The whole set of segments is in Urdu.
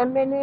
MNA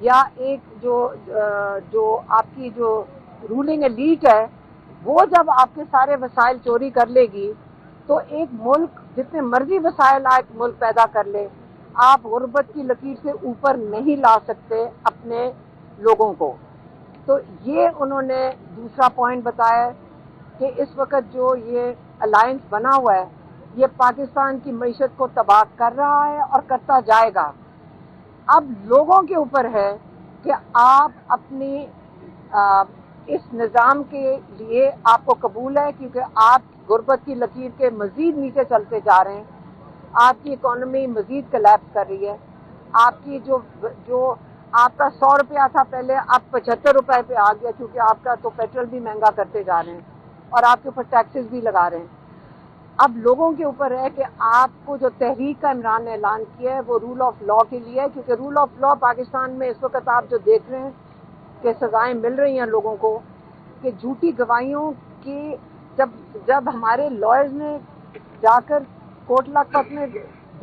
یا ایک جو آپ کی جو رولنگ ایلیٹ ہے وہ جب آپ کے سارے وسائل چوری کر لے گی تو ایک ملک جتنے مرضی وسائل ایک ملک پیدا کر لے، آپ غربت کی لکیر سے اوپر نہیں لا سکتے اپنے لوگوں کو۔ تو یہ انہوں نے دوسرا پوائنٹ بتایا کہ اس وقت جو یہ الائنس بنا ہوا ہے یہ پاکستان کی معیشت کو تباہ کر رہا ہے اور کرتا جائے گا۔ اب لوگوں کے اوپر ہے کہ آپ اپنی اس نظام کے لیے آپ کو قبول ہے، کیونکہ آپ غربت کی لکیر کے مزید نیچے چلتے جا رہے ہیں، آپ کی اکانومی مزید کلیپس کر رہی ہے، آپ کی جو آپ کا 100 روپیہ تھا پہلے اب 75 روپے پہ آ گیا، کیونکہ آپ کا تو پیٹرول بھی مہنگا کرتے جا رہے ہیں اور آپ کے اوپر ٹیکسز بھی لگا رہے ہیں۔ اب لوگوں کے اوپر ہے کہ آپ کو جو تحریک کا عمران نے اعلان کیا ہے وہ رول آف لا کے لیے ہے، کیونکہ رول آف لا پاکستان میں اس وقت آپ جو دیکھ رہے ہیں کہ سزائیں مل رہی ہیں لوگوں کو کہ جھوٹی گواہیوں کی جب ہمارے لائرز نے جا کر کوٹ لکھپت میں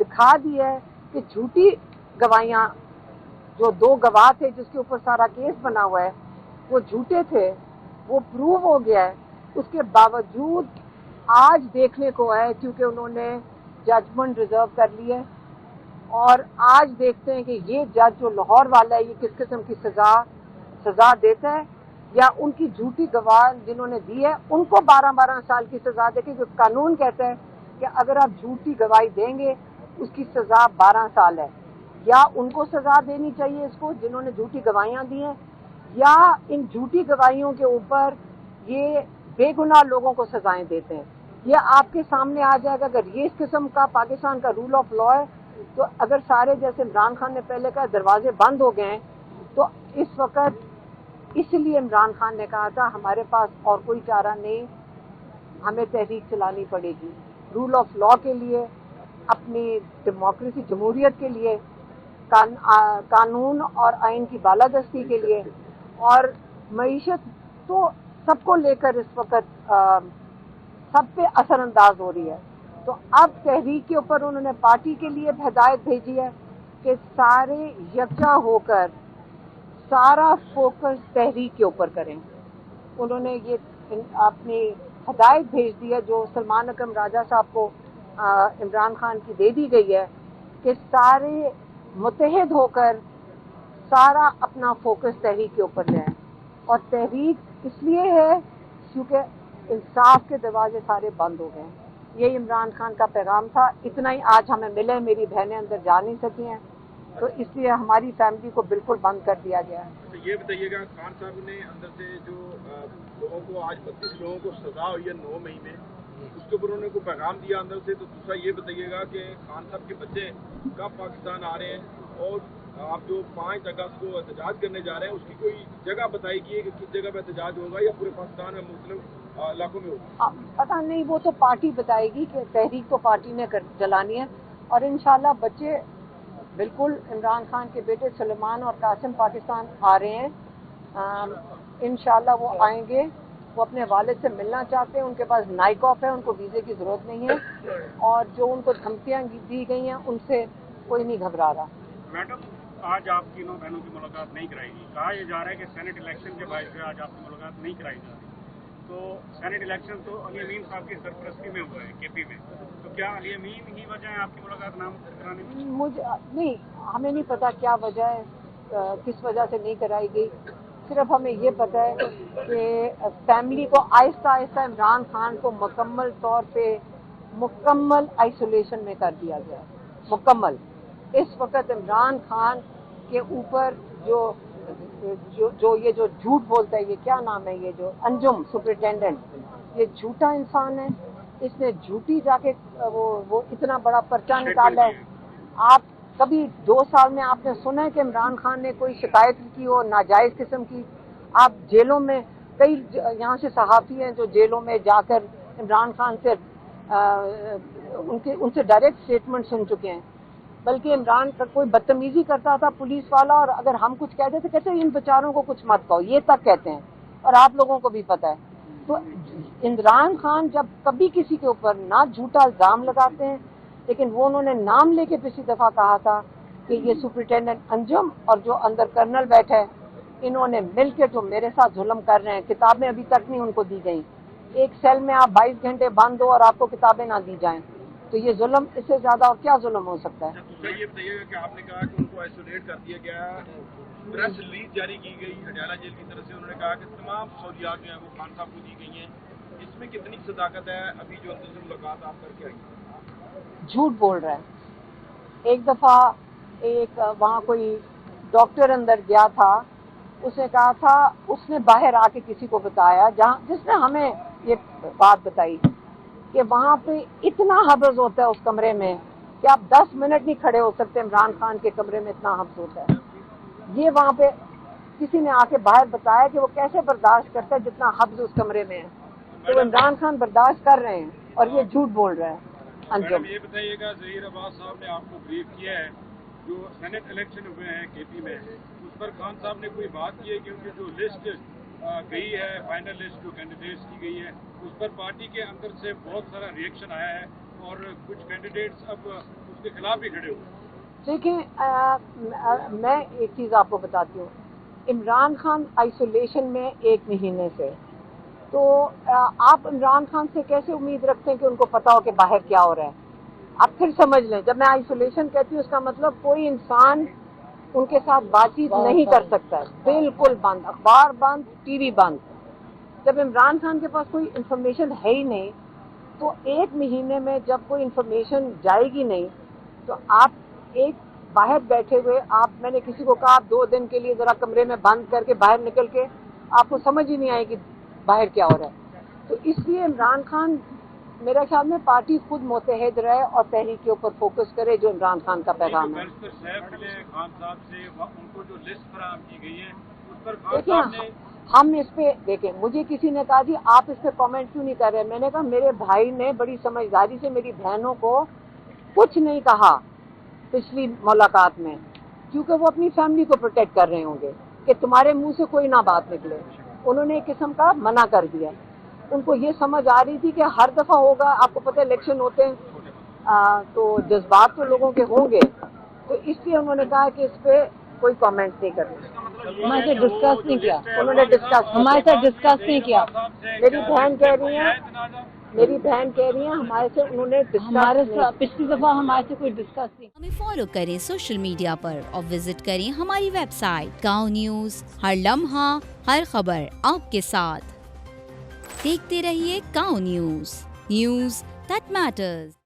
دکھا دی ہے کہ جھوٹی گواہیاں جو 2 گواہ تھے جس کے اوپر سارا کیس بنا ہوا ہے وہ جھوٹے تھے، وہ پروو ہو گیا ہے، اس کے باوجود آج دیکھنے کو ہے کیونکہ انہوں نے ججمنٹ ریزرو کر لی ہے اور آج دیکھتے ہیں کہ یہ جج جو لاہور والا ہے یہ کس قسم کی سزا دیتا ہے، یا ان کی جھوٹی گواہ جنہوں نے دی ہے ان کو 12 سال کی سزا دے کے، جو قانون کہتا ہے کہ اگر آپ جھوٹی گواہی دیں گے اس کی سزا 12 سال ہے، یا ان کو سزا دینی چاہیے اس کو جنہوں نے جھوٹی گواہیاں دی ہیں، یا ان جھوٹی گواہیوں کے اوپر یہ بے گناہ لوگوں کو سزائیں دیتے ہیں۔ یہ آپ کے سامنے آ جائے گا اگر یہ اس قسم کا پاکستان کا رول آف لا ہے، تو اگر سارے جیسے عمران خان نے پہلے کہا دروازے بند ہو گئے ہیں، تو اس وقت اس لیے عمران خان نے کہا تھا ہمارے پاس اور کوئی چارہ نہیں، ہمیں تحریک چلانی پڑے گی رول آف لا کے لیے، اپنی ڈیموکریسی جمہوریت کے لیے، قانون اور آئین کی بالادستی کے لیے، اور معیشت تو سب کو لے کر اس وقت سب پہ اثر انداز ہو رہی ہے۔ تو اب تحریک کے اوپر انہوں نے پارٹی کے لیے ہدایت بھیجی ہے کہ سارے یکجا ہو کر سارا فوکس تحریک کے اوپر کریں۔ انہوں نے یہ اپنی ہدایت بھیج دی ہے جو سلمان اکرم راجہ صاحب کو عمران خان کی دے دی گئی ہے کہ سارے متحد ہو کر سارا اپنا فوکس تحریک کے اوپر لے آئیں، اور تحریک اس لیے ہے کیونکہ انصاف کے دروازے سارے بند ہو گئے ہیں۔ یہی عمران خان کا پیغام تھا، اتنا ہی آج ہمیں ملے، میری بہنیں اندر جا نہیں سکی ہیں تو اس لیے ہماری فیملی کو بالکل بند کر دیا گیا ہے۔ یہ بتائیے گا خان صاحب نے اندر سے جو لوگوں کو آج 32 لوگوں کو سزا ہوئی ہے 9 مہینے، اس کے اوپر انہوں نے کوئی پیغام دیا اندر سے؟ تو دوسرا یہ بتائیے گا کہ خان صاحب کے بچے کب پاکستان آ رہے ہیں، اور آپ جو 5 اگست کو احتجاج کرنے جا رہے ہیں اس کی کوئی جگہ بتائی گئی ہے کہ کس جگہ پہ احتجاج ہوگا یا پورے پاکستان میں مختلف علاقوں میں ہوگا؟ پتہ نہیں، وہ تو پارٹی بتائے گی کہ تحریک تو پارٹی نے چلانی ہے، اور انشاءاللہ بچے بالکل عمران خان کے بیٹے سلمان اور قاسم پاکستان آ رہے ہیں، انشاءاللہ وہ آئیں گے، وہ اپنے والد سے ملنا چاہتے ہیں، ان کے پاس نائک آف ہے، ان کو ویزے کی ضرورت نہیں ہے، اور جو ان کو دھمکیاں دی گئی ہیں ان سے کوئی نہیں گھبرا رہا۔ میڈم، آج آپ تینوں بہنوں کی ملاقات نہیں کرائی گی، کہا یہ جا رہا ہے کہ سینٹ الیکشن کے باعث سے آج آپ کی ملاقات نہیں کرائی جا رہی، تو سینٹ الیکشن تو علی امین صاحب کی سرپرستی میں ہوا ہے کے پی میں، تو کیا علی امین ہی وجہ ہے آپ کی ملاقات نہ کرانے میں؟ مجھے نہیں، ہمیں نہیں پتا کیا وجہ ہے، کس وجہ سے نہیں کرائی گئی، صرف ہمیں یہ پتا ہے کہ فیملی کو آہستہ آہستہ عمران خان کو مکمل طور پہ مکمل آئسولیشن میں کر دیا گیا ہے، مکمل۔ اس وقت عمران خان کے اوپر جو یہ جو جھوٹ بولتا ہے، یہ کیا نام ہے، یہ جو انجم سپرنٹینڈنٹ، یہ جھوٹا انسان ہے، اس نے جھوٹی جا کے وہ اتنا بڑا پرچہ نکالا ہے۔ آپ کبھی 2 سال میں آپ نے سنا ہے کہ عمران خان نے کوئی شکایت کی ہو ناجائز قسم کی؟ آپ جیلوں میں کئی یہاں سے صحافی ہیں جو جیلوں میں جا کر عمران خان سے ان سے ڈائریکٹ اسٹیٹمنٹ سن چکے ہیں، بلکہ عمران کا کوئی بدتمیزی کرتا تھا پولیس والا، اور اگر ہم کچھ کہتے تھے کہتے ان بیچاروں کو کچھ مت کہو، یہ تک کہتے ہیں، اور آپ لوگوں کو بھی پتہ ہے۔ تو عمران خان جب کبھی کسی کے اوپر نہ جھوٹا الزام لگاتے ہیں، لیکن وہ انہوں نے نام لے کے پچھلی دفعہ کہا تھا کہ یہ سپرنٹینڈنٹ انجم اور جو اندر کرنل بیٹھا ہے انہوں نے مل کے جو میرے ساتھ ظلم کر رہے ہیں. کتابیں ابھی تک نہیں ان کو دی گئیں. ایک سیل میں آپ 22 گھنٹے بند ہو اور آپ کو کتابیں نہ دی جائیں, تو یہ ظلم, اس سے زیادہ اور کیا ظلم ہو سکتا ہے؟ دوسرا یہ بتائیے گا کہ آپ نے کہا کہ ان کو آئسولیٹ کر دیا گیا, پریس ریلیز جاری کی گئی اڈیالہ جیل کی طرف سے, انہوں نے کہا کہ تمام سہولیات جو ہیں وہ خان صاحب کو دی گئی ہیں, اس میں کتنی صداقت ہے؟ ابھی جو اندر سے ملاقات آپ کر کے آئی. جھوٹ بول رہا ہے. ایک دفعہ ایک وہاں کوئی ڈاکٹر اندر گیا تھا, اس نے کہا تھا, اس نے باہر آ کے کسی کو بتایا, جس نے ہمیں یہ بات بتائی کہ وہاں پہ اتنا حفظ ہوتا ہے اس کمرے میں کہ آپ 10 منٹ نہیں کھڑے ہو سکتے. عمران خان کے کمرے میں اتنا حفظ ہوتا ہے. یہ وہاں پہ کسی نے آ کے باہر بتایا کہ وہ کیسے برداشت کرتا ہے جتنا حفظ اس کمرے میں ہے. تو عمران خان برداشت کر رہے ہیں اور یہ جھوٹ بول رہا ہے. میڈم یہ بتائیے گا, ظہیر عباس صاحب نے آپ کو بریف کیا ہے, جو سینٹ الیکشن ہوئے ہیں کے پی میں, اس پر خان صاحب نے کوئی بات کی ہے کہ ان کی جو لسٹ گئی ہے, فائنل لسٹ جو کینڈیڈیٹس کی گئی ہے, اس پر پارٹی کے اندر سے بہت سارا ریئیکشن آیا ہے اور کچھ کینڈیڈیٹس اب اس کے خلاف بھی کھڑے ہوئے ہیں. دیکھیں, میں ایک چیز آپ کو بتاتی ہوں. عمران خان آئسولیشن میں 1 مہینے سے, تو آپ عمران خان سے کیسے امید رکھتے ہیں کہ ان کو پتا ہو کہ باہر کیا ہو رہا ہے؟ آپ پھر سمجھ لیں, جب میں آئسولیشن کہتی ہوں اس کا مطلب کوئی انسان ان کے ساتھ بات چیت نہیں کر سکتا ہے, بالکل بند, اخبار بند, ٹی وی بند. جب عمران خان کے پاس کوئی انفارمیشن ہے ہی نہیں, تو 1 مہینے میں جب کوئی انفارمیشن جائے گی نہیں, تو آپ ایک باہر بیٹھے ہوئے, میں نے کسی کو کہا آپ 2 دن کے لیے ذرا کمرے میں بند کر کے باہر نکل کے, آپ کو سمجھ ہی نہیں آئے کہ باہر کیا ہو رہا ہے. تو اس لیے عمران خان, میرا خیال میں پارٹی خود متحد رہے اور تحریک کے اوپر فوکس کرے جو عمران خان کا پیغام ہے. خان صاحب سے ان کو جو لسٹ فراہم کی گئی ہے اس پر خان دیکھیں, صاحب نے, ہم اس پہ دیکھیں, مجھے کسی نے کہا جی آپ اس پہ کامنٹ کیوں نہیں کر رہے. میں نے کہا میرے بھائی نے بڑی سمجھداری سے میری بہنوں کو کچھ نہیں کہا پچھلی ملاقات میں, کیونکہ وہ اپنی فیملی کو پروٹیکٹ کر رہے ہوں گے کہ تمہارے منہ سے کوئی نہ بات نکلے. انہوں نے ایک قسم کا منع کر دیا. ان کو یہ سمجھ آ رہی تھی کہ ہر دفعہ ہوگا, آپ کو پتہ ہے الیکشن ہوتے ہیں تو جذبات تو لوگوں کے ہوں گے, تو اس لیے انہوں نے کہا کہ اس پہ کوئی کامنٹ نہیں کرنا. ہمارے سے ڈسکس نہیں کیا, انہوں نے ہمارے ساتھ ڈسکس نہیں کیا. میری بہن کہہ رہی ہیں ہمارے سے انہوں نے پچھلی دفعہ ہمارے سے کوئی ڈسکس نہیں. ہمیں فالو کریں سوشل میڈیا پر اور وزٹ کریں ہماری ویب سائٹ گاؤں نیوز. ہر لمحہ ہر خبر آپ کے ساتھ. دیکھتے رہیے گاؤں نیوز, نیوز دیٹ میٹرز.